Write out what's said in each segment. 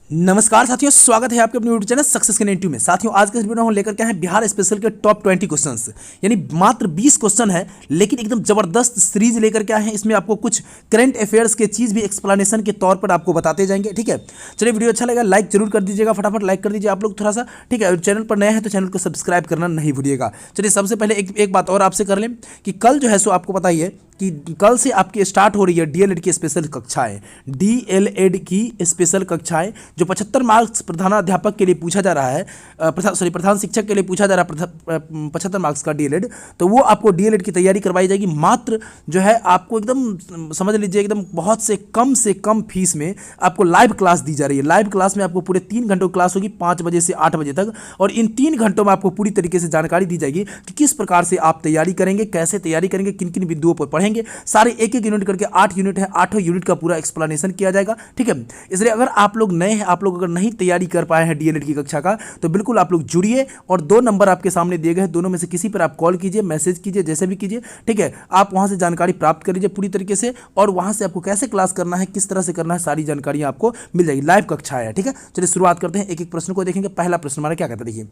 नमस्कार साथियों, स्वागत है आपके अपने यूट्यूब चैनल सक्सेस के में। साथियों, आज के इस वीडियो में हम लेकर के हैं बिहार स्पेशल के टॉप 20 क्वेश्चंस, यानी मात्र 20 क्वेश्चन है, लेकिन एकदम जबरदस्त सीरीज लेकर के आए हैं। इसमें आपको कुछ करंट अफेयर्स के चीज भी एक्सप्लेनेशन के तौर पर आपको बताते जाएंगे। ठीक है, चलिए वीडियो अच्छा लगा लाइक जरूर कर दीजिएगा, फटाफट लाइक कर दीजिए आप लोग थोड़ा सा। ठीक है, चैनल पर नए हैं तो चैनल को सब्सक्राइब करना नहीं भूलिएगा। चलिए सबसे पहले एक बात और आपसे कर लें कि कल जो है सो आपको पता ही है कि कल से आपकी स्टार्ट हो रही है डीएलएड की स्पेशल कक्षाएं। डीएलएड की स्पेशल कक्षाएं जो 75 मार्क्स प्रधानाध्यापक के लिए पूछा जा रहा है, प्रधान शिक्षक के लिए पूछा जा रहा है 75 मार्क्स का डीएलएड, तो वो आपको डीएलएड की तैयारी करवाई जाएगी। मात्र जो है आपको एकदम समझ लीजिए एकदम बहुत से कम फीस में आपको लाइव क्लास दी जा रही है। लाइव क्लास में आपको पूरे 3 घंटों क्लास होगी, 5 बजे से 8 बजे तक, और इन 3 घंटों में आपको पूरी तरीके से जानकारी दी जाएगी कि किस प्रकार से आप तैयारी करेंगे, कैसे तैयारी करेंगे, किन किन बिंदुओं पर पढ़ेंगे। सारे एक एक यूनिट करके 8 यूनिट है, 8 यूनिट का पूरा एक्सप्लेनेशन किया जाएगा। ठीक है, इसलिए अगर आप लोग नए हैं, आप लोग अगर नहीं तैयारी कर पाए हैं डीएलएड की कक्षा का, तो बिल्कुल आप लोग जुड़िए और 2 नंबर आपके सामने दिए गए हैं, दोनों में से किसी पर आप कॉल कीजिए, मैसेज कीजिए, जैसे भी कीजिए। ठीक है, आप वहां से जानकारी प्राप्त कर लीजिए पूरी तरीके से, और वहां से आपको कैसे क्लास करना है, किस तरह से करना है, सारी जानकारी आपको मिल जाएगी। लाइव कक्षा है। ठीक है, चलिए शुरुआत करते हैं, एक एक प्रश्न को देखेंगे। पहला प्रश्न हमारा क्या कहता है, देखिए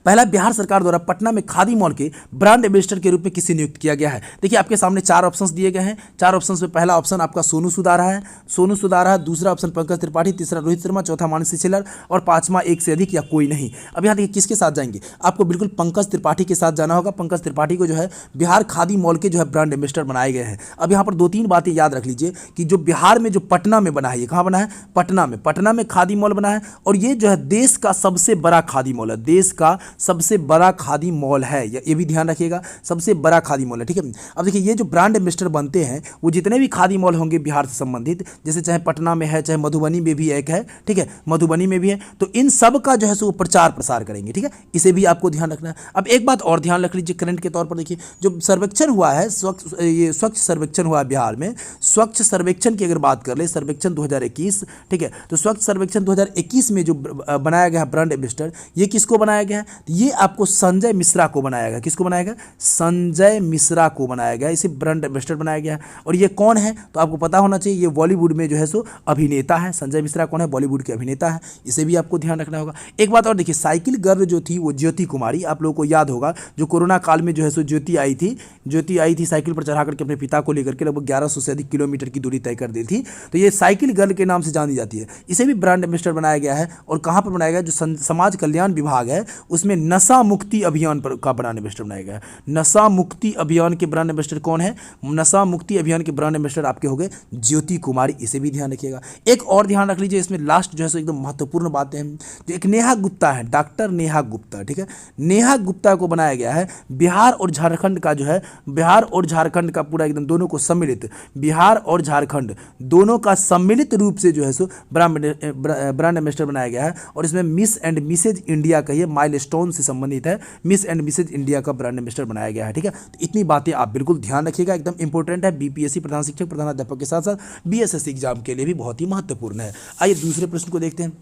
पहला, बिहार सरकार द्वारा पटना में खादी मॉल के ब्रांड एम्बेसडर के रूप में किसे नियुक्त किया गया है। देखिए आपके सामने 4 ऑप्शंस दिए गए हैं। 4 ऑप्शंस में पहला ऑप्शन आपका सोनू सुदारा है, दूसरा ऑप्शन पंकज त्रिपाठी, तीसरा रोहित शर्मा, चौथा मानसी छिल्लर, और 5वां एक से अधिक या कोई नहीं। अब यहाँ देखिए किसके साथ जाएंगे, आपको बिल्कुल पंकज त्रिपाठी के साथ जाना होगा। पंकज त्रिपाठी को जो है बिहार खादी मॉल के जो है ब्रांड एम्बेसडर बनाए गए हैं। अब यहाँ पर 2-3 बातें याद रख लीजिए कि जो बिहार में जो पटना में बना है, ये कहाँ बना है, पटना में खादी मॉल बना है, और ये जो है देश का सबसे बड़ा खादी मॉल है, देश का सबसे बड़ा खादी मॉल है, ये भी ध्यान रखिएगा, सबसे बड़ा खादी मॉल है। ठीक है, अब देखिए ये जो ब्रांड एम्बेसडर बनते हैं वो जितने भी खादी मॉल होंगे बिहार से संबंधित, जैसे चाहे पटना में है, चाहे मधुबनी में भी एक है, ठीक है, मधुबनी में भी है, तो इन सब का जो है सो प्रचार प्रसार करेंगे। ठीक है, इसे भी आपको ध्यान रखना है। अब एक बात और ध्यान रख लीजिए करंट के तौर पर, देखिए जो सर्वेक्षण हुआ है, स्वच्छ सर्वेक्षण हुआ है बिहार में, स्वच्छ सर्वेक्षण की अगर बात कर ले, सर्वेक्षण 2021, ठीक है, तो स्वच्छ सर्वेक्षण 2021 में जो बनाया गया ब्रांड एम्बेसडर, ये किसको बनाया गया है, ये आपको संजय मिश्रा को बनाया गया। किसको बनाया गया, संजय मिश्रा को बनाया गया, इसे ब्रांड एम्बेसडर बनाया गया। और ये कौन है, तो आपको पता होना चाहिए, ये बॉलीवुड में जो है सो अभिनेता है। संजय मिश्रा कौन है, बॉलीवुड के अभिनेता है, इसे भी आपको ध्यान रखना होगा। एक बात और देखिए, साइकिल गर्ल जो थी वो ज्योति कुमारी, आप लोगों को याद होगा, जो कोरोना काल में जो है सो ज्योति आई थी साइकिल पर चढ़ा करके अपने पिता को लेकर के, लगभग 1100 से अधिक किलोमीटर की दूरी तय कर दी थी, तो ये साइकिल गर्ल के नाम से जानी जाती है। इसे भी ब्रांड एम्बेसडर बनाया गया है। और कहाँ पर बनाया गया, जो समाज कल्याण विभाग है उसमें नशा मुक्ति अभियान पर का ब्रांड एम्बेसडर बनाया गया है। नशा मुक्ति अभियान के ब्रांड एम्बेसडर कौन है, नशा मुक्ति अभियान के ब्रांड एम्बेसडर आपके हो गए ज्योति कुमारी, इसे भी ध्यान रखिएगा। एक और ध्यान रख लीजिए, इसमें लास्ट जो है सो एकदम महत्वपूर्ण बातें हैं, जो एक नेहा गुप्ता है, डॉक्टर नेहा गुप्ता, ठीक है, नेहा गुप्ता को बनाया गया है बिहार और झारखंड का जो है, बिहार और झारखंड का पूरा एकदम दोनों को सम्मिलित, बिहार और झारखंड दोनों का सम्मिलित रूप से जो है सो ब्रांड एम्बेसडर बनाया गया है। और इसमें मिस एंड मिसेज इंडिया का ये माइलस्टोन से संबंधित है, मिस एंड मिसेज इंडिया का ब्रांड एम्बेसडर बनाया गया है। ठीक है, तो इतनी बातें आप बिल्कुल ध्यान रखिएगा, एकदम इंपॉर्टेंट है, बीपीएससी प्रधान शिक्षक प्रधानाध्यापक के साथ साथ बीएसएससी एग्जाम के लिए भी बहुत ही महत्वपूर्ण है। आइए दूसरे प्रश्न को देखते हैं।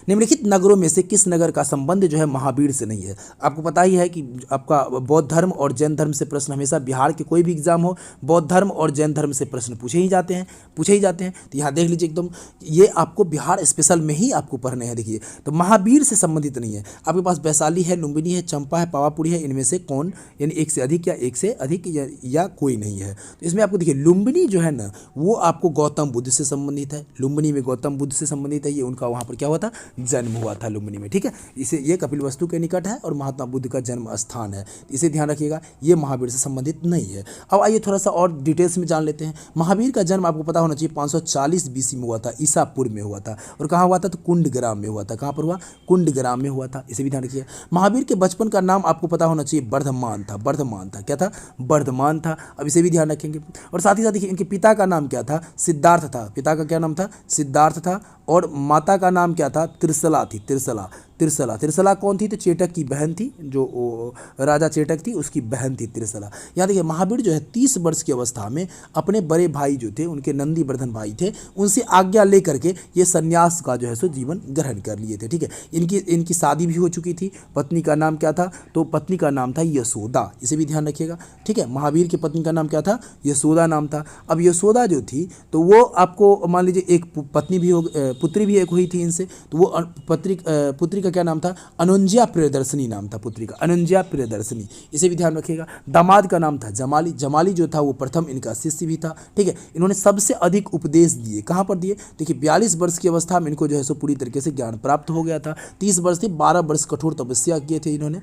निम्नलिखित नगरों में से किस नगर का संबंध जो है महावीर से नहीं है। आपको पता ही है कि आपका बौद्ध धर्म और जैन धर्म से प्रश्न हमेशा बिहार के कोई भी एग्जाम हो, बौद्ध धर्म और जैन धर्म से प्रश्न पूछे ही जाते हैं। तो यहाँ देख लीजिए एकदम, ये आपको बिहार स्पेशल में ही आपको पढ़ने हैं। देखिए तो महावीर से संबंधित नहीं है। आपके पास वैशाली है, लुम्बिनी है, चंपा है, पावापुरी है, इनमें से कौन, यानी एक से अधिक या एक से अधिक या कोई नहीं है। तो इसमें आपको देखिए लुम्बिनी जो है ना, वो आपको गौतम बुद्ध से संबंधित है, लुम्बिनी में गौतम बुद्ध से संबंधित है, ये उनका वहाँ पर क्या हुआ था, जन्म हुआ था लुम्बिनी में। ठीक है, इसे ये कपिलवस्तु के निकट है और महात्मा बुद्ध का जन्म स्थान है, इसे ध्यान रखिएगा, ये महावीर से संबंधित नहीं है। अब आइए थोड़ा सा और डिटेल्स में जान लेते हैं। महावीर का जन्म आपको पता होना चाहिए 540 बीसी में हुआ था, ईसापुर में हुआ था। और कहाँ हुआ था, तो कुंडग्राम में हुआ था। कहाँ पर हुआ, कुंडग्राम में हुआ था, इसे भी ध्यान रखिए। महावीर के बचपन का नाम आपको पता होना चाहिए वर्धमान था, क्या था, वर्धमान था। अब इसे भी ध्यान रखेंगे। और साथ ही साथ देखिए इनके पिता का नाम क्या था, सिद्धार्थ था, पिता का क्या नाम था, सिद्धार्थ था। और माता का नाम क्या था, त्रिशला थी, त्रिशला, त्रिशला। त्रिशला कौन थी? तो चेटक की बहन थी, जो राजा चेटक थी उसकी बहन थी त्रिशला। यहाँ देखिए महावीर जो है 30 वर्ष की अवस्था में अपने बड़े भाई जो थे, उनके नंदीवर्धन भाई थे, उनसे आज्ञा लेकर के ये संन्यास का जो है सो जीवन ग्रहण कर लिए थे। ठीक है, इनकी शादी भी हो चुकी थी। पत्नी का नाम क्या था? तो पत्नी का नाम था यशोदा, इसे भी ध्यान रखिएगा। ठीक है, महावीर की पत्नी का नाम क्या था? यशोदा नाम था। अब यशोदा जो थी तो वो आपको मान लीजिए एक पत्नी भी पुत्री भी एक हुई थी इनसे, तो वो पुत्री का क्या नाम था? अनुंजया प्रियदर्शनी नाम था पुत्री का, अनुंजया प्रियदर्शनी, इसे भी ध्यान रखिएगा। दामाद का नाम था जमाली। जमाली जो था वो प्रथम इनका शिष्य भी था। ठीक है, इन्होंने सबसे अधिक उपदेश दिए। कहाँ पर दिए? देखिए 42 वर्ष की अवस्था में इनको जो है सो पूरी तरीके से ज्ञान प्राप्त हो गया था। 30 वर्ष थी, 12 वर्ष कठोर तपस्या किए थे इन्होंने।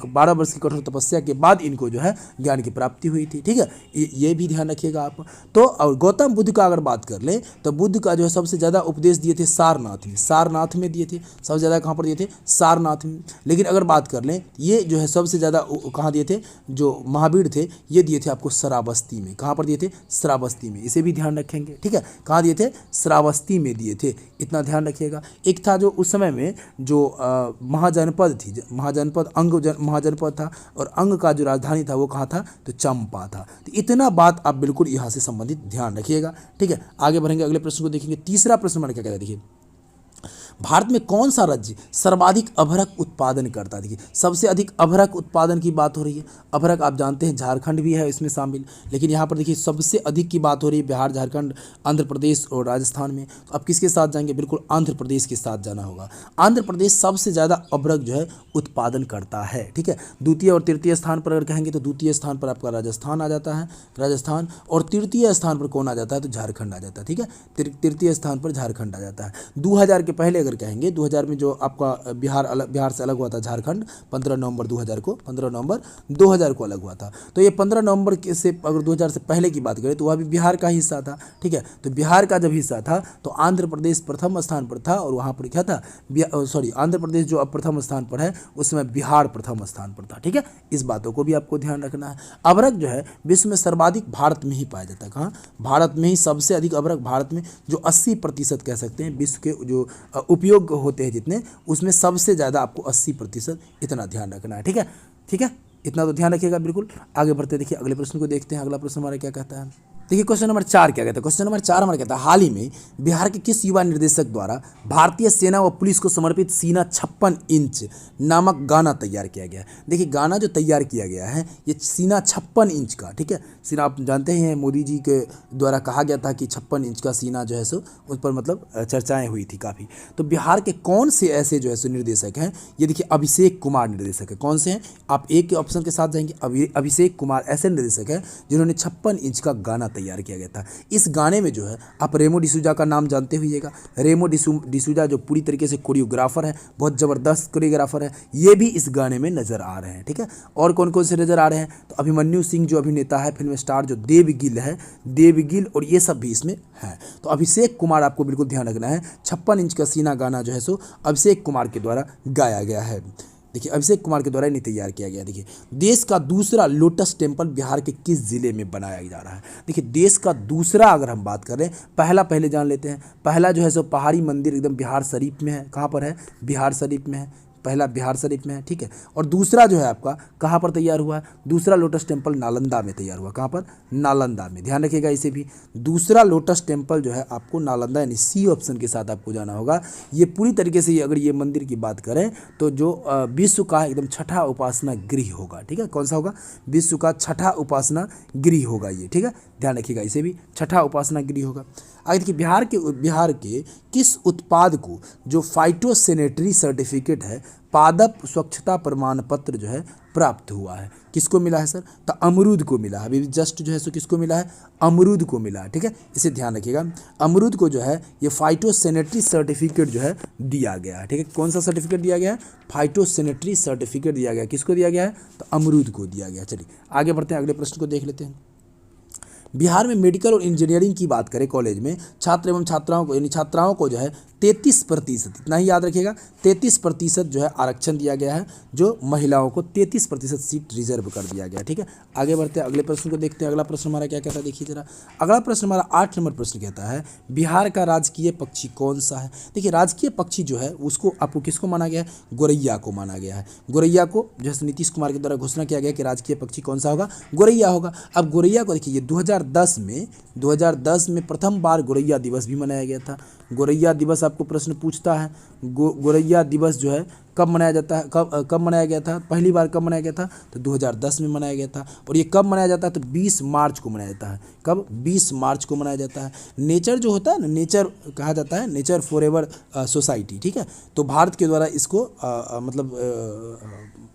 12 वर्ष की कठोर तपस्या के बाद इनको जो है ज्ञान की प्राप्ति हुई थी। ठीक है, ये भी ध्यान रखिएगा आप। तो और गौतम बुद्ध का अगर बात कर लें तो बुद्ध का जो है सबसे ज़्यादा उपदेश दिए थे सारनाथ में। सारनाथ में दिए थे सबसे ज़्यादा। कहाँ पर दिए थे? सारनाथ में। लेकिन अगर बात कर लें ये जो है सबसे ज़्यादा कहाँ दिए थे? जो महावीर थे ये दिए थे आपको श्रावस्ती में। कहाँ पर दिए थे? श्रावस्ती में, इसे भी ध्यान रखेंगे। ठीक है, कहाँ दिए थे? श्रावस्ती में दिए थे, इतना ध्यान रखिएगा। एक था जो उस समय में जो महाजनपद थी, महाजनपद महाजनपद था, और अंग का जो राजधानी था वो कहाँ था? तो चंपा था। तो इतना बात आप बिल्कुल यहाँ से संबंधित ध्यान रखिएगा। ठीक है, आगे बढ़ेंगे, अगले प्रश्न को देखेंगे। तीसरा प्रश्न मैंने क्या कहता है, देखिए भारत में कौन सा राज्य सर्वाधिक अभ्रक उत्पादन करता है? देखिए सबसे अधिक अभ्रक उत्पादन की बात हो रही है। अभ्रक आप जानते हैं झारखंड भी है इसमें शामिल, लेकिन यहाँ पर देखिए सबसे अधिक की बात हो रही है बिहार, झारखंड, आंध्र प्रदेश और राजस्थान में। तो आप किसके साथ जाएंगे? बिल्कुल आंध्र प्रदेश के साथ जाना होगा। आंध्र प्रदेश सबसे ज़्यादा अभ्रक जो है उत्पादन करता है। ठीक है, द्वितीय और तृतीय स्थान पर अगर कहेंगे तो द्वितीय स्थान पर आपका राजस्थान आ जाता है, राजस्थान, और तृतीय स्थान पर कौन आ जाता है? तो झारखंड आ जाता है। ठीक है, तृतीय स्थान पर झारखंड आ जाता है। 2000 के पहले अगर कहेंगे, 2000 में जो आपका बिहार से अलग हुआ था झारखंड 15 नवंबर 2000 को, 15 नवंबर 2000 को अलग हुआ था। तो ये 15 नवंबर के से अगर 2000 से पहले की बात करें तो वह भी बिहार का हिस्सा था। ठीक है, तो बिहार का जब हिस्सा था तो आंध्र प्रदेश प्रथम स्थान पर था, और वहाँ पर क्या था? आंध्र प्रदेश जो अब प्रथम स्थान पर है उस समय बिहार प्रथम स्थान पर था। ठीक है, इस बातों को भी आपको ध्यान रखना है। अभ्रक जो है विश्व में सर्वाधिक भारत में ही पाया जाता है। कहाँ? भारत में ही सबसे अधिक अभ्रक, भारत में जो 80% कह सकते हैं विश्व के जो उपयोग होते हैं जितने, उसमें सबसे ज़्यादा आपको 80%, इतना ध्यान रखना है। ठीक है, ठीक है, इतना तो ध्यान रखिएगा बिल्कुल। आगे बढ़ते देखिए अगले प्रश्न को देखते हैं। अगला प्रश्न हमारा क्या कहता है, देखिए क्वेश्चन नंबर 4 क्या कहता है? क्वेश्चन नंबर 4 हमारा कहता है हाल ही में बिहार के किस युवा निर्देशक द्वारा भारतीय सेना व पुलिस को समर्पित सीना 56 इंच नामक गाना तैयार किया गया है? देखिए गाना जो तैयार किया गया है ये सीना 56 इंच का। ठीक है, सीना आप जानते हैं मोदी जी के द्वारा कहा गया था कि 56 इंच का सीना जो है सो उस पर मतलब चर्चाएँ हुई थी काफ़ी। तो बिहार के कौन से ऐसे जो है सो निर्देशक हैं? ये देखिए अभिषेक कुमार निर्देशक है। कौन से हैं? आप एक के ऑप्शन के साथ जाएंगे। अभिषेक कुमार ऐसे निर्देशक हैं जिन्होंने 56 इंच का गाना तैयार किया गया था। इस गाने में जो है आप रेमो डिसूजा का नाम जानते होइएगा। रेमो डिसूजा जो पूरी तरीके से कोरियोग्राफर है, बहुत ज़बरदस्त कोरियोग्राफर है, ये भी इस गाने में नज़र आ रहे हैं। ठीक है, और कौन कौन से नज़र आ रहे हैं? तो अभिमन्यु सिंह जो अभिनेता है, फिल्म स्टार जो देवगिल है, देवगिल, और ये सब भी इसमें है। तो अभिषेक कुमार आपको बिल्कुल ध्यान रखना है। 56 इंच का सीना गाना जो है सो अभिषेक कुमार के द्वारा गाया गया है। देखिए अभिषेक कुमार के द्वारा इन्हें तैयार किया गया। देखिए देश का दूसरा लोटस टेम्पल बिहार के किस जिले में बनाया जा रहा है? देखिए देश का दूसरा अगर हम बात करें, पहला पहले जान लेते हैं। पहला जो है सो पहाड़ी मंदिर एकदम बिहार शरीफ में है। कहाँ पर है? बिहार शरीफ में है, पहला बिहार शरीफ में है। ठीक है, और दूसरा जो है आपका कहाँ पर तैयार हुआ है? दूसरा लोटस टेम्पल नालंदा में तैयार हुआ। कहाँ पर? नालंदा में, ध्यान रखिएगा इसे भी। दूसरा लोटस टेम्पल जो है आपको नालंदा, यानी सी ऑप्शन के साथ आपको जाना होगा। ये पूरी तरीके से अगर ये मंदिर की बात करें तो जो विश्व का एकदम छठा उपासना गृह होगा। ठीक है, कौन सा होगा? विश्व का छठा उपासना गृह होगा ये। ठीक है, ध्यान रखिएगा इसे भी, छठा उपासना गृह होगा। आगे देखिए बिहार के किस उत्पाद को जो फाइटोसैनिटरी सर्टिफिकेट है, पादप स्वच्छता प्रमाण पत्र जो है प्राप्त हुआ है? किसको मिला है सर? तो अमरूद को मिला है। अभी जस्ट जो है सो किसको मिला है? अमरूद को मिला है। ठीक है, इसे ध्यान रखिएगा। अमरूद को जो है ये फाइटोसैनिटरी सर्टिफिकेट जो है दिया गया है। ठीक है, कौन सा सर्टिफिकेट दिया गया है? फाइटोसैनिटरी सर्टिफिकेट दिया गया। किसको दिया गया है? तो अमरूद को दिया गया। चलिए आगे बढ़ते हैं, अगले प्रश्न को देख लेते हैं। बिहार में मेडिकल और इंजीनियरिंग की बात करें कॉलेज में, छात्र एवं छात्राओं को यानी छात्राओं को जो है 33%, इतना ही याद रखिएगा, 33% जो है आरक्षण दिया गया है, जो महिलाओं को 33% सीट रिजर्व कर दिया गया है। ठीक है, आगे बढ़ते हैं, अगले प्रश्न को देखते हैं। अगला प्रश्न हमारा क्या कहता है, देखिए जरा। अगला प्रश्न हमारा 8 नंबर प्रश्न कहता है, बिहार का राजकीय पक्षी कौन सा है। देखिए, राजकीय पक्षी जो है उसको आपको किसको माना गया है, गोरैया को माना गया है। गोरैया को जैसे नीतीश कुमार के द्वारा घोषणा किया गया कि राजकीय पक्षी कौन सा होगा, गोरैया होगा। अब गोरैया को देखिए, 2010 में प्रथम बार गोरैया दिवस भी मनाया गया था। गोरैया दिवस आपको प्रश्न पूछता है, गोरैया दिवस जो है कब मनाया जाता है, कब मनाया गया था, पहली बार कब मनाया गया था, तो 2010 में मनाया गया था। और ये कब मनाया जाता है, तो 20 मार्च को मनाया जाता है। कब, 20 मार्च को मनाया जाता है। नेचर जो होता है ना, नेचर कहा जाता है, नेचर फॉरएवर सोसाइटी, ठीक है, तो भारत के द्वारा इसको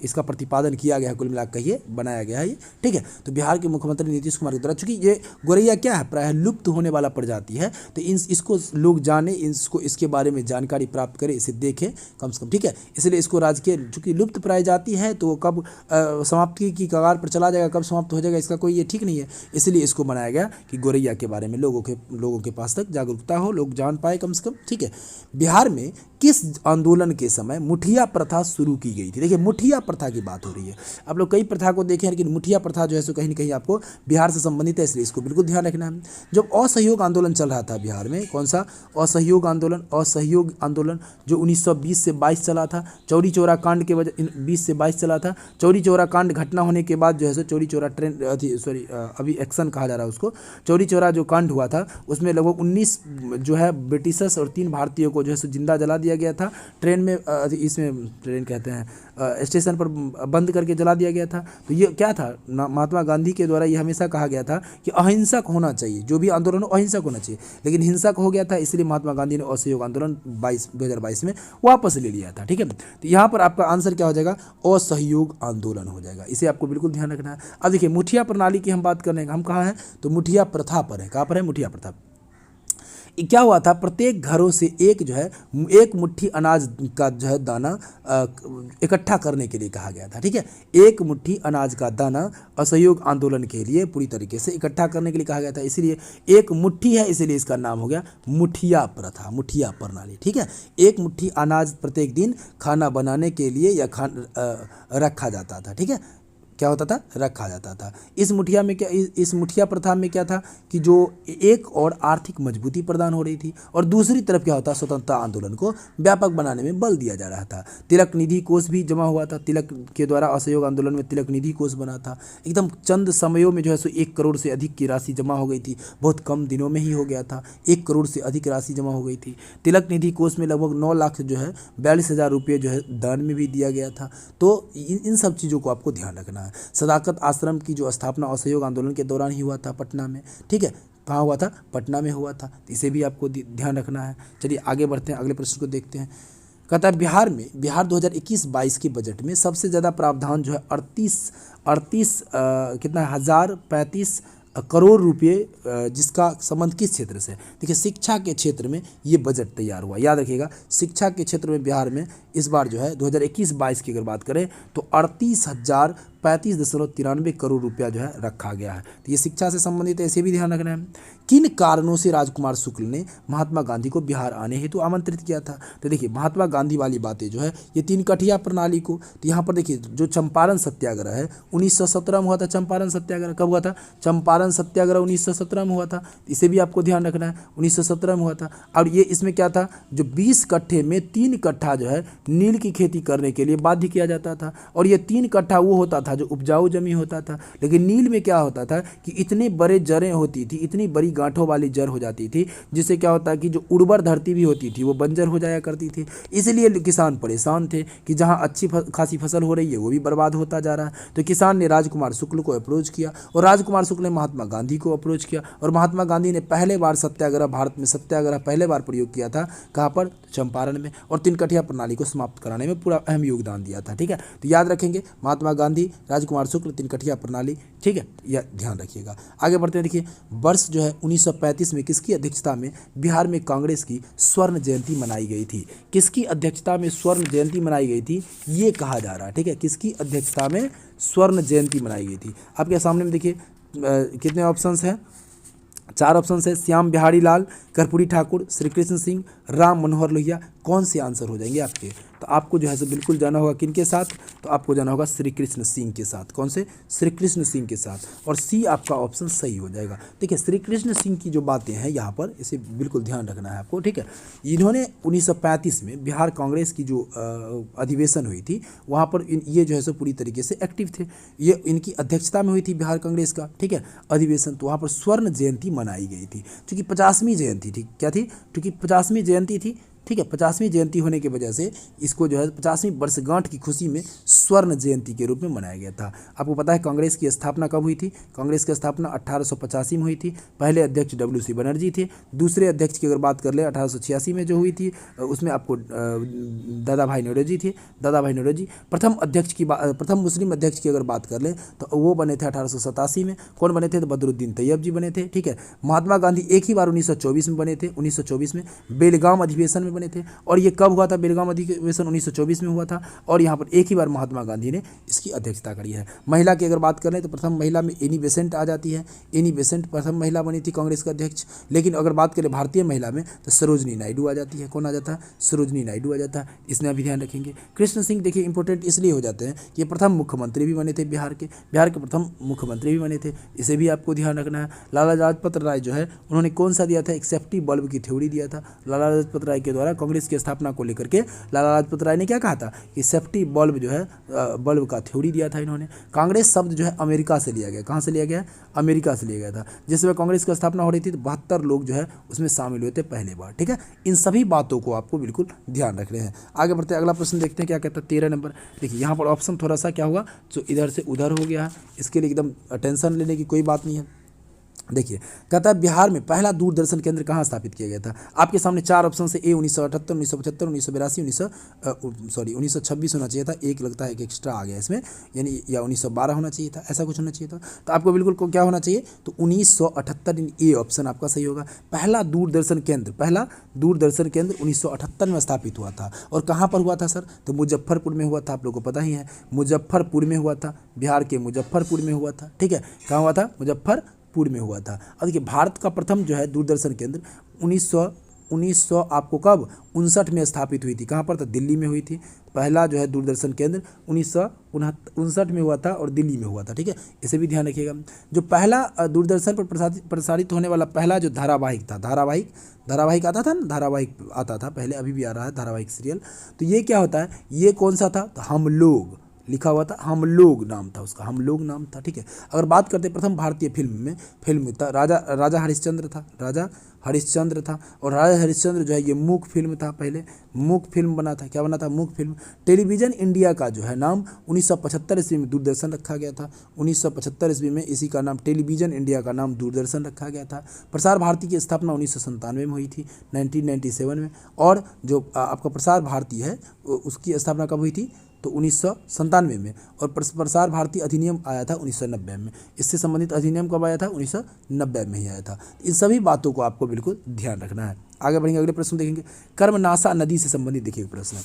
इसका प्रतिपादन किया गया है, कुल मिलाकर कहिए बनाया गया है ये। ठीक है, तो बिहार के मुख्यमंत्री नीतीश कुमार के द्वारा, चूंकि ये गोरैया क्या है, प्रायः लुप्त होने वाला प्रजाति है, तो इसको लोग जाने, इसको इसके बारे में जानकारी प्राप्त करें, इसे देखें कम से कम। ठीक है, इसलिए इसको राजकीय, चूंकि लुप्त प्राय जाति है तो कब समाप्ति की कगार पर चला जाएगा, कब समाप्त हो जाएगा, इसका कोई ये ठीक नहीं है। इसलिए इसको बनाया गया कि गोरैया के बारे में लोगों के पास तक जागरूकता हो, लोग जान पाए कम से कम। ठीक है, बिहार में किस आंदोलन के समय मुठिया प्रथा शुरू की गई थी। देखिए, मुठिया प्रथा की बात हो रही है। आप लोग कई प्रथा को देखें, लेकिन मुठिया प्रथा जो है सो कहीं ना कहीं आपको बिहार से संबंधित है, इसलिए इसको बिल्कुल ध्यान रखना है। जब असहयोग आंदोलन चल रहा था बिहार में, कौन सा असहयोग आंदोलन जो 1920 से 22 चला था, चौरी चौरा कांड के वजह 20 से 22 चला था। चौरी चौरा कांड घटना होने के बाद जो है सो चौरी चौरा अभी एक्शन कहा जा रहा है उसको, चौरी चौरा जो कांड हुआ था उसमें लगभग 19 जो है ब्रिटिशर्स और 3 भारतीयों को जो है सो जिंदा जला दिया गया था। ट्रेन में इसमें ट्रेन कहते हैं स्टेशन पर बंद करके जला दिया गया था। तो ये क्या था, महात्मा गांधी के द्वारा ये हमेशा कहा गया था कि अहिंसक होना चाहिए, जो भी आंदोलन हो अहिंसक होना चाहिए, लेकिन हिंसक हो गया था, इसलिए महात्मा गांधी ने असहयोग आंदोलन 2022 में वापस ले लिया था। ठीक है, तो यहाँ पर आपका आंसर क्या हो जाएगा, असहयोग आंदोलन हो जाएगा। इसे आपको बिल्कुल ध्यान रखना है। अब देखिए, मुठिया प्रणाली की हम बात कर रहे हैं, हम कहाँ हैं, तो मुठिया प्रथा पर है। कहाँ पर है, मुठिया प्रथा। क्या हुआ था, प्रत्येक घरों से एक मुट्ठी अनाज का जो है दाना इकट्ठा करने के लिए कहा गया था। ठीक है, एक मुट्ठी अनाज का दाना असहयोग आंदोलन के लिए पूरी तरीके से इकट्ठा करने के लिए कहा गया था, इसीलिए एक मुट्ठी है, इसीलिए इसका नाम हो गया मुठिया प्रथा, मुठिया प्रणाली। ठीक है, एक मुट्ठी अनाज प्रत्येक दिन खाना बनाने के लिए या रखा जाता था। ठीक है, क्या होता था, रखा जाता था। इस मुठिया प्रथा में क्या था कि जो एक और आर्थिक मजबूती प्रदान हो रही थी, और दूसरी तरफ क्या होता, स्वतंत्रता आंदोलन को व्यापक बनाने में बल दिया जा रहा था। तिलक निधि कोष भी जमा हुआ था, तिलक के द्वारा असहयोग आंदोलन में तिलक निधि कोष बना था। एकदम चंद समयों में जो है सो 1 करोड़ से अधिक की राशि जमा हो गई थी, बहुत कम दिनों में ही हो गया था, 1 करोड़ से अधिक राशि जमा हो गई थी। तिलक निधि कोष में लगभग 9 लाख जो है 42,000 रुपये जो है दान में भी दिया गया था। तो इन सब चीज़ों को आपको ध्यान रखना है। सदाकत आश्रम की जो स्थापना असहयोग आंदोलन के दौरान ही हुआ था, पटना में। ठीक है, कहाँ हुआ था, पटना में हुआ था, तो इसे भी आपको ध्यान रखना है। चलिए आगे बढ़ते हैं, अगले प्रश्न को देखते हैं। कहता है, बिहार 2021-22 के बजट में सबसे ज़्यादा प्रावधान जो है 38 कितना 1035 करोड़ रुपये, जिसका संबंध किस क्षेत्र से। देखिए, शिक्षा के क्षेत्र में ये बजट तैयार हुआ, याद रखिएगा। शिक्षा के क्षेत्र में बिहार में इस बार जो है 2021-22 की अगर बात करें तो 38,035.93 करोड़ रुपया जो है रखा गया है। तो ये शिक्षा से संबंधित है, इसे भी ध्यान रखना है। किन कारणों से राजकुमार शुक्ल ने महात्मा गांधी को बिहार आने हेतु आमंत्रित किया था। तो देखिए, महात्मा गांधी वाली बातें जो है ये 3 कठिया प्रणाली को, तो यहाँ पर देखिए जो चंपारण सत्याग्रह है 1917 में हुआ था। चंपारण सत्याग्रह कब हुआ था, चंपारण सत्याग्रह 1917 में हुआ था, इसे भी आपको ध्यान रखना है, 1917 में हुआ था। और ये इसमें क्या था, जो 20 कट्ठे में 3 कट्ठा जो है नील की खेती करने के लिए बाध्य किया जाता था, और ये 3 कट्ठा वो होता था जो उपजाऊ जमीन होता था। लेकिन नील में क्या होता था कि इतने बड़े जड़ें होती थी, इतनी बड़ी गांठों वाली जड़ हो जाती थी, जिससे क्या होता है कि जो उर्वर धरती भी होती थी वो बंजर हो जाया करती थी। इसलिए किसान परेशान थे कि जहाँ अच्छी खासी फसल हो रही है वो भी बर्बाद होता जा रहा है। तो किसान ने राजकुमार शुक्ल को अप्रोच किया, और राजकुमार शुक्ल ने महात्मा गांधी को अप्रोच किया, और महात्मा गांधी ने पहले बार सत्याग्रह, भारत में सत्याग्रह पहले बार प्रयोग किया था, कहाँ पर, चंपारण में, और 3 कठिया प्रणाली को समाप्त कराने में पूरा अहम योगदान दिया था। ठीक है, तो याद रखेंगे, महात्मा गांधी, राजकुमार शुक्ल, 3 कठिया प्रणाली। ठीक है, यह ध्यान रखिएगा। आगे बढ़ते हैं। देखिए, वर्ष जो है 1935 में किसकी अध्यक्षता में बिहार में कांग्रेस की स्वर्ण जयंती मनाई गई थी। किसकी अध्यक्षता में स्वर्ण जयंती मनाई गई थी, ये कहा जा रहा है। ठीक है, किसकी अध्यक्षता में स्वर्ण जयंती मनाई गई थी। आपके सामने में देखिए कितने ऑप्शंस हैं, चार ऑप्शन है, श्याम बिहारी लाल, कर्पूरी ठाकुर, श्री कृष्ण सिंह, राम मनोहर लोहिया। कौन से आंसर हो जाएंगे आपके? तो आपको जो है सो बिल्कुल जाना होगा किनके साथ? तो आपको जाना होगा श्री कृष्ण सिंह के साथ। कौन से? श्री कृष्ण सिंह के साथ। और सी आपका ऑप्शन सही हो जाएगा। देखिए श्री कृष्ण सिंह की जो बातें हैं यहाँ पर, इसे बिल्कुल ध्यान रखना है आपको, ठीक है। इन्होंने 1935 में बिहार कांग्रेस की जो अधिवेशन हुई थी वहाँ पर ये जो है सो पूरी तरीके से एक्टिव थे। ये इनकी अध्यक्षता में हुई थी बिहार कांग्रेस का, ठीक है, अधिवेशन। तो वहाँ पर स्वर्ण जयंती मनाई गई थी, क्योंकि 50वीं जयंती थी। क्या थी? क्योंकि 50वीं जयंती थी, ठीक है। 50वीं जयंती होने की वजह से इसको जो है 50वीं वर्षगांठ की खुशी में स्वर्ण जयंती के रूप में मनाया गया था। आपको पता है कांग्रेस की स्थापना कब हुई थी? कांग्रेस की स्थापना 1885 में हुई थी। पहले अध्यक्ष WC बनर्जी थे। दूसरे अध्यक्ष की अगर बात कर ले 1886 में जो हुई थी, उसमें आपको दादा भाई नौरोजी थे। दादा भाई नौरोजी। प्रथम मुस्लिम अध्यक्ष की अगर बात कर ले तो वो बने थे 1887 में। कौन बने थे? तो बदरुद्दीन तैयब जी बने थे, ठीक है। महात्मा गांधी एक ही बार 1924 में बने थे, 1924 में बेलगाम अधिवेशन में बने थे। और ये कब हुआ था? बेलगाम अधिवेशन 1924 में हुआ था। और यहाँ पर एक ही बार महात्मा गांधी ने इसकी अध्यक्षता करी है। महिला की अगर बात करें तो प्रथम महिला में एनी बेसेंट आ जाती है। एनी बेसेंट प्रथम महिला बनी थी कांग्रेस का अध्यक्ष। लेकिन अगर बात करें भारतीय महिला में तो सरोजनी नायडू आ जाती है। कौन आ जाता है? सरोजनी नायडू आ जाता है। इसमें अभी ध्यान रखेंगे। कृष्ण सिंह देखिए इंपॉर्टेंट इसलिए हो जाते हैं कि प्रथम मुख्यमंत्री भी बने थे बिहार के प्रथम मुख्यमंत्री भी बने थे। इसे भी आपको ध्यान रखना है। लाला लाजपत राय जो है उन्होंने कौन सा दिया था? एक सेफ्टी बल्ब की थ्योरी दिया था। लाला लाजपत राय के द्वारा कांग्रेस की स्थापना को लेकर के लाला लाजपत राय ने क्या कहा था कि सेफ्टी बल्ब जो है बल्ब का थ्योरी दिया था इन्होंने। कांग्रेस शब्द जो है अमेरिका से लिया गया। कहाँ से लिया गया? अमेरिका से लिया गया था। जिस समय कांग्रेस की स्थापना हो रही थी तो 72 लोग जो है उसमें शामिल हुए थे पहले बार, ठीक है। इन सभी बातों को आपको बिल्कुल ध्यान रखने हैं। आगे बढ़ते हैं, अगला प्रश्न देखते हैं क्या कहता है। 13 नंबर देखिए, यहाँ पर ऑप्शन थोड़ा सा क्या हुआ, जो इधर से उधर हो गया है। इसके लिए एकदम टेंशन लेने की कोई बात नहीं है। देखिए कहता है बिहार में पहला दूरदर्शन केंद्र कहाँ स्थापित किया गया था? आपके सामने चार ऑप्शन से ए 1978, 1975, 1982, 1926 होना चाहिए था। एक लगता है कि एक्स्ट्रा आ गया इसमें, यानी या 1912 होना चाहिए था, ऐसा कुछ होना चाहिए था। तो आपको बिल्कुल को क्या होना चाहिए? तो 1978 ए ऑप्शन आपका सही होगा। पहला दूरदर्शन केंद्र 1978 में स्थापित हुआ था। और कहाँ पर हुआ था सर? तो मुजफ्फरपुर में हुआ था। आप लोगों को पता ही है, मुजफ्फरपुर में हुआ था। बिहार के मुजफ्फरपुर में हुआ था, ठीक है। कहाँ हुआ था? मुजफ्फरपुर में हुआ था। अब देखिए भारत का प्रथम जो है दूरदर्शन केंद्र 1900 आपको कब 59 में स्थापित हुई थी। कहाँ पर? तो दिल्ली में हुई थी। पहला जो है दूरदर्शन केंद्र 1959 में हुआ था और दिल्ली में हुआ था, ठीक है। इसे भी ध्यान रखिएगा। जो पहला दूरदर्शन पर प्रसारित होने वाला पहला जो धारावाहिक था, धारावाहिक आता था ना, धारावाहिक आता था पहले, अभी भी आ रहा है धारावाहिक सीरियल। तो ये क्या होता है? ये कौन सा था? तो हम लोग लिखा हुआ था, हम लोग नाम था उसका, हम लोग नाम था, ठीक है। अगर बात करते प्रथम भारतीय फिल्म था राजा हरिश्चंद्र था। और राजा हरिश्चंद्र जो है ये मूक फिल्म था, पहले मूक फिल्म बना था। क्या बना था? मूक फिल्म। टेलीविज़न इंडिया का जो है नाम 1975 ईस्वी में दूरदर्शन रखा गया था। 1975 ईस्वी में इसी का नाम टेलीविज़न इंडिया का नाम दूरदर्शन रखा गया था। प्रसार भारती की स्थापना 1997 में हुई थी, 1997 में। और जो आपका प्रसार भारती है उसकी स्थापना कब हुई थी? तो 1997 में। और प्रसार भारती अधिनियम आया था 1990 में। इससे संबंधित अधिनियम कब आया था? 1990 में ही आया था। इन सभी बातों को आपको बिल्कुल ध्यान रखना है। आगे बढ़ेंगे, अगले प्रश्न देखेंगे। कर्मनाशा नदी से संबंधित देखिए प्रश्न।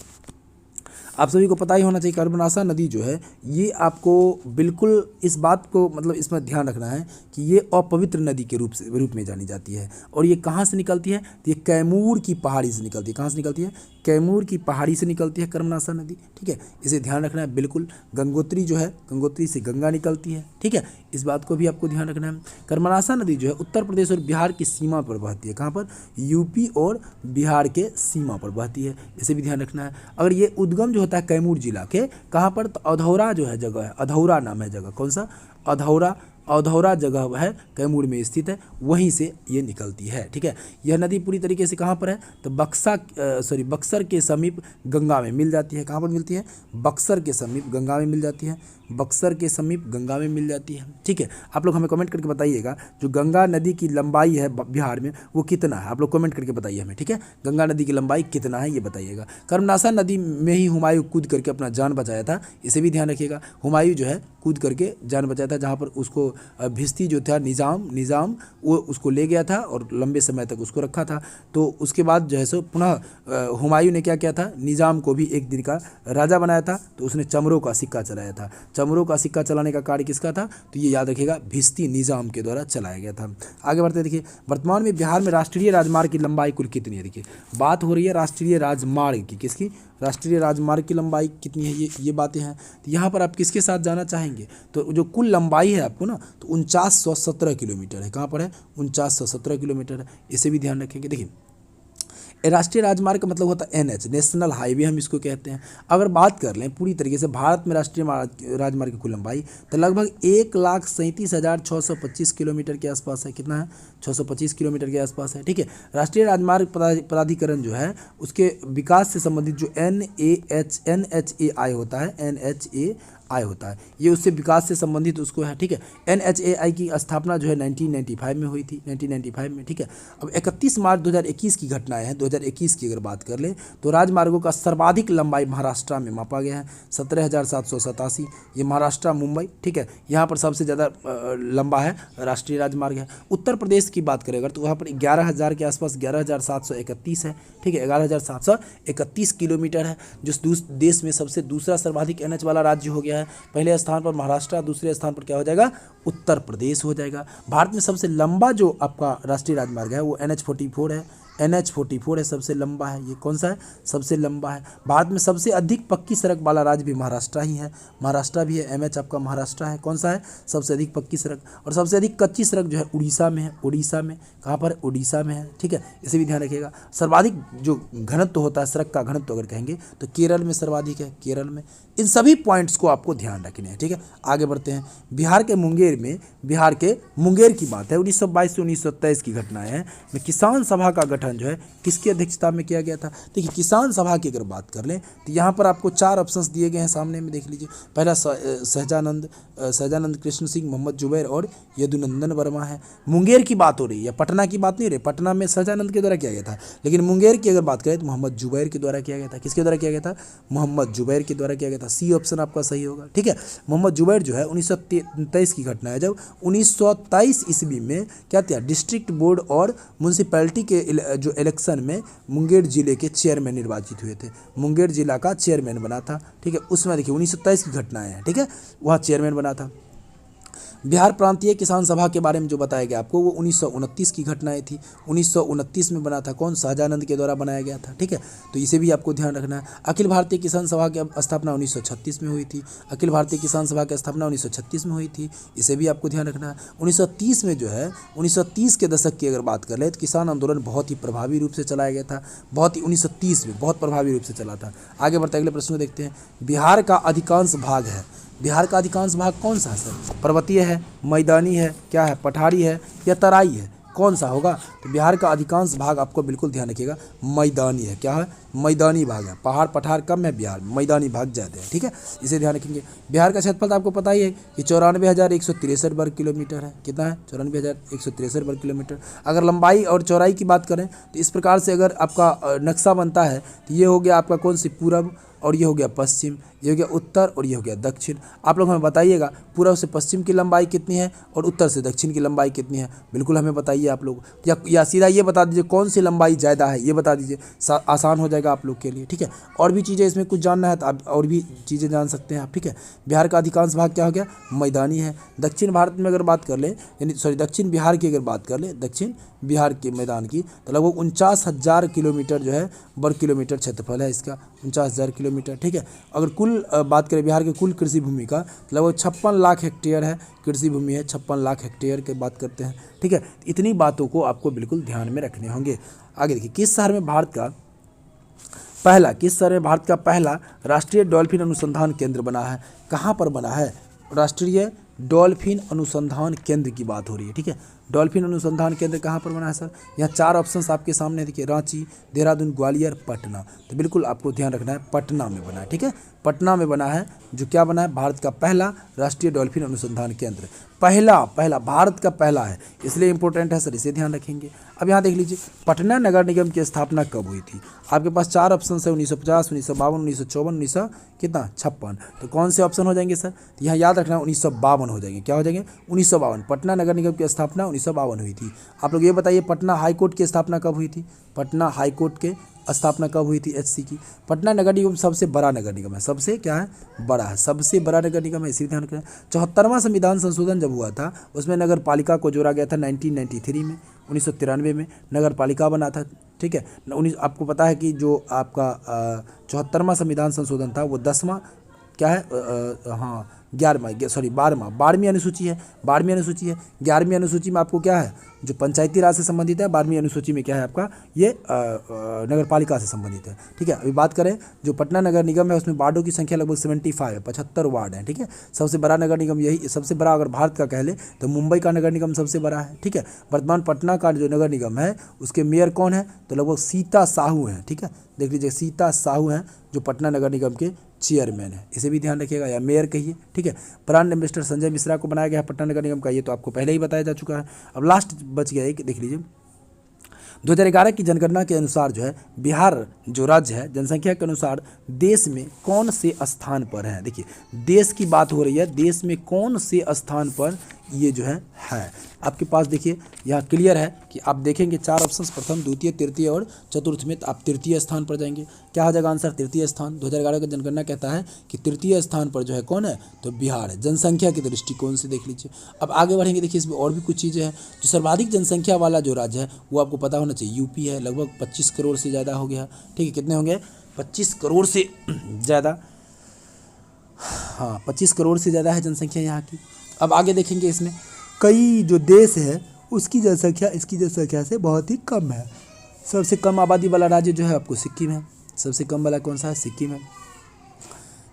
आप सभी को पता ही होना चाहिए कर्मनाशा नदी जो है ये आपको बिल्कुल इस बात को मतलब इसमें ध्यान रखना है कि ये अपवित्र नदी के रूप में जानी जाती है। और ये कहाँ से निकलती है? तो ये कैमूर की पहाड़ी से निकलती है। कहाँ से निकलती है? कैमूर की पहाड़ी से निकलती है कर्मनाशा नदी, ठीक है। इसे ध्यान रखना है बिल्कुल। गंगोत्री जो है, गंगोत्री से गंगा निकलती है, ठीक है। इस बात को भी आपको ध्यान रखना है। कर्मनाशा नदी जो है उत्तर प्रदेश और बिहार की सीमा पर बहती है। कहाँ पर? यूपी और बिहार के सीमा पर बहती है, इसे भी ध्यान रखना है। अगर ये उद्गम जो होता है कैमूर जिला के कहाँ पर? तो अधौरा जो है जगह है, अधौरा नाम है जगह। कौन सा? अधौरा जगह है, कैमूर में स्थित है, वहीं से ये निकलती है, ठीक है। यह नदी पूरी तरीके से कहाँ पर है? तो बक्सर के समीप गंगा में मिल जाती है। कहाँ पर मिलती है? बक्सर के समीप गंगा में मिल जाती है। बक्सर के समीप गंगा में मिल जाती है, ठीक है। आप लोग हमें कमेंट करके बताइएगा जो गंगा नदी की लंबाई है बिहार में वो कितना है। आप लोग कमेंट करके बताइए हमें, ठीक है। गंगा नदी की लंबाई कितना है ये बताइएगा। कर्मनाशा नदी में ही हुमायूं कूद करके अपना जान बचाया था, इसे भी ध्यान रखिएगा। हुमायूं जो है कूद करके जान बचाया था, जहाँ पर उसको भिस्ती जो था निज़ाम वो उसको ले गया था और लंबे समय तक उसको रखा था। तो उसके बाद जो है सो पुनः हुमायूं ने क्या किया था? निज़ाम को भी एक दिन का राजा बनाया था, तो उसने चमरों का सिक्का चलाया था। चमरों का सिक्का चलाने का कार्य किसका था? तो ये याद रखिएगा भिस्ती निज़ाम के द्वारा चलाया गया था। आगे बढ़ते देखिए, वर्तमान में बिहार में राष्ट्रीय राजमार्ग की लंबाई कुल कितनी है? देखिए बात हो रही है राष्ट्रीय राजमार्ग की, किसकी? राष्ट्रीय राजमार्ग की लंबाई कितनी है, ये बातें हैं। तो यहाँ पर आप किसके साथ जाना चाहेंगे? तो जो कुल लंबाई है आपको ना, तो 4917 किलोमीटर है। कहाँ पर है? 4917 किलोमीटर है। इसे भी ध्यान रखेंगे। देखिए राष्ट्रीय राजमार्ग का मतलब होता है NH, नेशनल हाईवे हम इसको कहते हैं। अगर बात कर लें पूरी तरीके से भारत में राष्ट्रीय राजमार्ग की कुल लंबाई, तो लगभग 1,37,625 किलोमीटर के आसपास है। कितना है? 625 किलोमीटर के आसपास है। ठीक है, राष्ट्रीय राजमार्ग प्राधिकरण जो है उसके विकास से संबंधित जो NHAI होता है, NHAI होता है, ये उससे विकास से संबंधित उसको है। ठीक है, NHAI की स्थापना जो है 1995 में हुई थी, 1995 में। ठीक है, अब 31 मार्च 2021 की घटनाएं हैं। 2021 की अगर बात कर लें तो राजमार्गों का सर्वाधिक लंबाई महाराष्ट्र में मापा गया है 17,787, ये महाराष्ट्र मुंबई। ठीक है, यहाँ पर सबसे ज़्यादा लंबा है राष्ट्रीय राजमार्ग है। उत्तर प्रदेश की बात करें अगर तो वहाँ पर 11,000 के आसपास 11,731 है। ठीक है, 11,731 किलोमीटर है, जो देश में सबसे दूसरा सर्वाधिक NH वाला राज्य हो गया है। पहले स्थान पर महाराष्ट्र, दूसरे स्थान पर क्या हो जाएगा? उत्तर प्रदेश हो जाएगा। भारत में सबसे लंबा जो आपका राष्ट्रीय राजमार्ग है वो NH44 है। NH44 है, सबसे लंबा है। ये कौन सा है? सबसे लंबा है। भारत में सबसे अधिक पक्की सड़क वाला राज्य भी महाराष्ट्र ही है। महाराष्ट्र भी है, MH आपका महाराष्ट्र है। कौन सा है? सबसे अधिक पक्की सड़क। और सबसे अधिक कच्ची सड़क जो है उड़ीसा में है। उड़ीसा में कहाँ पर? उड़ीसा में है। ठीक है, इसे भी ध्यान रखिएगा। सर्वाधिक जो घनत्व होता है सड़क का घनत्व अगर कहेंगे तो केरल में सर्वाधिक है, केरल में। इन सभी पॉइंट्स को आपको ध्यान रखने हैं। ठीक है, आगे बढ़ते हैं। बिहार के मुंगेर की बात है। 1922 से 1923 की घटनाएं हैं। में किसान सभा का गठन जो है किसकी अध्यक्षता में किया गया था? देखिए किसान सभा की अगर बात कर लें तो यहाँ पर आपको 4 ऑप्शंस दिए गए हैं सामने में, देख लीजिए। पहला सहजानंद कृष्ण सिंह, मोहम्मद जुबैर और यदुनंदन वर्मा है। मुंगेर की बात हो रही है, पटना की बात नहीं हो रही। पटना में सहजानंद के द्वारा किया गया था, लेकिन मुंगेर की अगर बात करें तो मोहम्मद जुबैर के द्वारा किया गया था। किसके द्वारा किया गया था? मोहम्मद जुबैर के द्वारा किया गया था। सी ऑप्शन आपका सही होगा। ठीक है, मोहम्मद जुबैर जो है 1923 की घटना है, जब 1923 ईस्वी में क्या था? डिस्ट्रिक्ट बोर्ड और म्यूनसिपैलिटी के जो इलेक्शन में मुंगेर जिले के चेयरमैन निर्वाचित हुए थे। मुंगेर जिला का चेयरमैन बना था। ठीक है, उसमें देखिए 1927 की घटनाएं हैं। ठीक है, वहाँ चेयरमैन बना था। बिहार प्रांतीय किसान सभा के बारे में जो बताया गया आपको वो 1929 की घटनाएं थी। 1929 में बना था। कौन? सहजानंद के द्वारा बनाया गया था। ठीक है, तो इसे भी आपको ध्यान रखना है। अखिल भारतीय किसान सभा की स्थापना 1936 में हुई थी। अखिल भारतीय किसान सभा की स्थापना 1936 में हुई थी, इसे भी आपको ध्यान रखना है। 1930 में जो है 1930 के दशक की अगर बात कर ले तो किसान आंदोलन बहुत ही प्रभावी रूप से चलाया गया था। बहुत ही 1930 में बहुत प्रभावी रूप से चला था। आगे बढ़ते अगले प्रश्न में देखते हैं। बिहार का अधिकांश भाग है, बिहार का अधिकांश भाग कौन सा है सर? पर्वतीय है, मैदानी है, क्या है? पठारी है या तराई है? कौन सा होगा? तो बिहार का अधिकांश भाग आपको बिल्कुल ध्यान रखिएगा मैदानी है। क्या है? मैदानी भाग है। पहाड़ पठार कम है बिहार में, मैदानी भाग ज़्यादा है। ठीक है, इसे ध्यान रखेंगे। बिहार का क्षेत्रफल आपको पता ही है कि 94,163 वर्ग किलोमीटर है। कितना है? 94,163 वर्ग किलोमीटर। अगर लंबाई और चौड़ाई की बात करें तो इस प्रकार से अगर आपका नक्शा बनता है तो ये हो गया आपका कौन सी? पूरब, और ये हो गया पश्चिम, ये हो गया उत्तर और ये हो गया दक्षिण। आप लोग हमें बताइएगा पूर्व से पश्चिम की लंबाई कितनी है और उत्तर से दक्षिण की लंबाई कितनी है, बिल्कुल हमें बताइए आप लोग। या सीधा ये बता दीजिए कौन सी लंबाई ज़्यादा है, ये बता दीजिए, आसान हो जाएगा आप लोग के लिए। ठीक है, और भी चीज़ें इसमें कुछ जानना है तो आप और भी चीज़ें जान सकते हैं आप। ठीक है, बिहार का अधिकांश भाग क्या हो गया? मैदानी है। दक्षिण भारत में अगर बात कर ले, यानी दक्षिण बिहार की अगर बात कर ले, दक्षिण बिहार के मैदान की, तो लगभग 49,000 किलोमीटर जो है वर्ग किलोमीटर क्षेत्रफल है इसका, 49,000 किलोमीटर। ठीक है, अगर कुल बात करें बिहार के कुल कृषि भूमि का, तो लगभग 56 लाख हेक्टेयर है कृषि भूमि है, 56 लाख हेक्टेयर की बात करते हैं। ठीक है, इतनी बातों को आपको बिल्कुल ध्यान में रखने होंगे। आगे देखिए, किस शहर में भारत का पहला राष्ट्रीय डॉल्फिन अनुसंधान केंद्र बना है? कहाँ पर बना है? राष्ट्रीय डॉल्फिन अनुसंधान केंद्र की बात हो रही है। ठीक है, डॉल्फिन अनुसंधान केंद्र कहाँ पर बना है सर? यहाँ 4 ऑप्शंस आपके सामने देखिए, रांची, देहरादून, ग्वालियर, पटना। तो बिल्कुल आपको ध्यान रखना है पटना में बना है। ठीक है, पटना में बना है। जो क्या बना है? भारत का पहला राष्ट्रीय डॉल्फिन अनुसंधान केंद्र। पहला भारत का पहला है, इसलिए इंपॉर्टेंट है सर, इसे ध्यान रखेंगे। अब यहाँ देख लीजिए, पटना नगर निगम की स्थापना कब हुई थी? आपके पास 4 ऑप्शन है, 1950, 1952, 1954, कितना? 56। तो कौन से ऑप्शन हो जाएंगे सर? तो यहाँ याद रखना 1952 हो जाएंगे। क्या हो जाएंगे? 1952। पटना नगर निगम की स्थापना 1952 हुई थी। आप लोग ये बताइए पटना हाई कोर्ट की स्थापना कब हुई थी? पटना हाई कोर्ट के स्थापना कब हुई थी? एचसी की। पटना नगर निगम सबसे बड़ा नगर निगम है, सबसे क्या है? बड़ा है, सबसे बड़ा नगर निगम है, इसी ध्यान रखें। 74वां संविधान संशोधन जब हुआ था उसमें नगर पालिका को जोड़ा गया था 1993 में, 1993 में नगर पालिका बना था। ठीक है, आपको पता है कि जो आपका 74वां संविधान संशोधन था वो 10वां क्या है? हाँ 12वीं अनुसूची है, 12वीं अनुसूची है। 11वीं अनुसूची में आपको क्या है? जो पंचायती राज से संबंधित है। 12वीं अनुसूची में क्या है आपका? ये नगर पालिका से संबंधित है। ठीक है, अभी बात करें जो पटना नगर निगम है उसमें वार्डों की संख्या लगभग 75 है, 75 वार्ड हैं। ठीक है, सबसे बड़ा नगर निगम यही, सबसे बड़ा अगर भारत का कह ले तो मुंबई का नगर निगम सबसे बड़ा है। ठीक है, वर्तमान पटना का जो नगर निगम है उसके मेयर कौन है? तो लगभग सीता साहू हैं। ठीक है, देख लीजिए सीता साहू हैं जो पटना नगर निगम के चेयरमैन है, इसे भी ध्यान रखिएगा, या मेयर कहिए। ठीक है, प्राइम मिनिस्टर संजय मिश्रा को बनाया गया है पटना नगर निगम का, ये तो आपको पहले ही बताया जा चुका है। अब लास्ट बच गया एक, देख लीजिए 2011 की जनगणना के अनुसार जो है बिहार जो राज्य है जनसंख्या के अनुसार देश में कौन से स्थान पर है? देखिए देश की बात हो रही है, देश में कौन से स्थान पर ये जो है आपके पास देखिए यहाँ क्लियर है कि आप देखेंगे 4 ऑप्शंस, प्रथम, द्वितीय, तृतीय और चतुर्थ में, तो आप तृतीय स्थान पर जाएंगे। क्या हो जाएगा आंसर? तृतीय स्थान। 2011 का जनगणना कहता है कि तृतीय स्थान पर जो है कौन है? तो बिहार है, जनसंख्या के दृष्टिकोण से देख लीजिए। अब आगे बढ़ेंगे, देखिए इसमें और भी कुछ चीज़ें हैं। जो सर्वाधिक जनसंख्या वाला जो राज्य है वो आपको पता होना चाहिए, यूपी है, लगभग 25 करोड़ से ज़्यादा हो गया। ठीक है, कितने होंगे? 25 करोड़ से ज़्यादा, हाँ 25 करोड़ से ज़्यादा है जनसंख्या यहाँ की। अब आगे देखेंगे इसमें कई जो देश है उसकी जनसंख्या इसकी जनसंख्या से बहुत ही कम है। सबसे कम आबादी वाला राज्य जो है आपको सिक्किम है, सबसे कम वाला कौन सा है? सिक्किम है।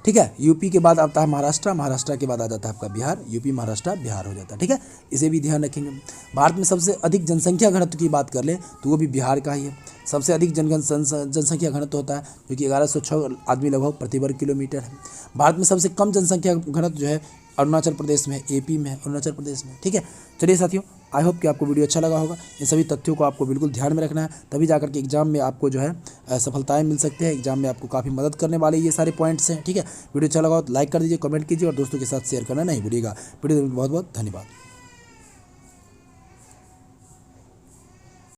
ठीक है, यूपी के बाद आता है महाराष्ट्र, महाराष्ट्र के बाद आ जाता है आपका बिहार, यूपी महाराष्ट्र बिहार हो जाता है। ठीक है, इसे भी ध्यान रखेंगे। भारत में सबसे अधिक जनसंख्या घनत्व की बात कर ले तो वो भी बिहार का ही है। सबसे अधिक जनसंख्या घनत्व होता है जो कि 1106 आदमी लगभग प्रति वर्ग किलोमीटर है। भारत में सबसे कम जनसंख्या घनत्व जो है अरुणाचल प्रदेश में, एपी में, अरुणाचल प्रदेश में। ठीक है, चलिए साथियों, आई होप कि आपको वीडियो अच्छा लगा होगा। इन सभी तथ्यों को आपको बिल्कुल ध्यान में रखना है, तभी जाकर के एग्जाम में आपको जो है सफलताएं मिल सकते हैं। एग्जाम में आपको काफ़ी मदद करने वाले ये सारे पॉइंट्स हैं। ठीक है, वीडियो अच्छा लगा हो तो लाइक कर दीजिए, कमेंट कीजिए और दोस्तों के साथ शेयर करना नहीं भूलिएगा। वीडियो बहुत बहुत धन्यवाद।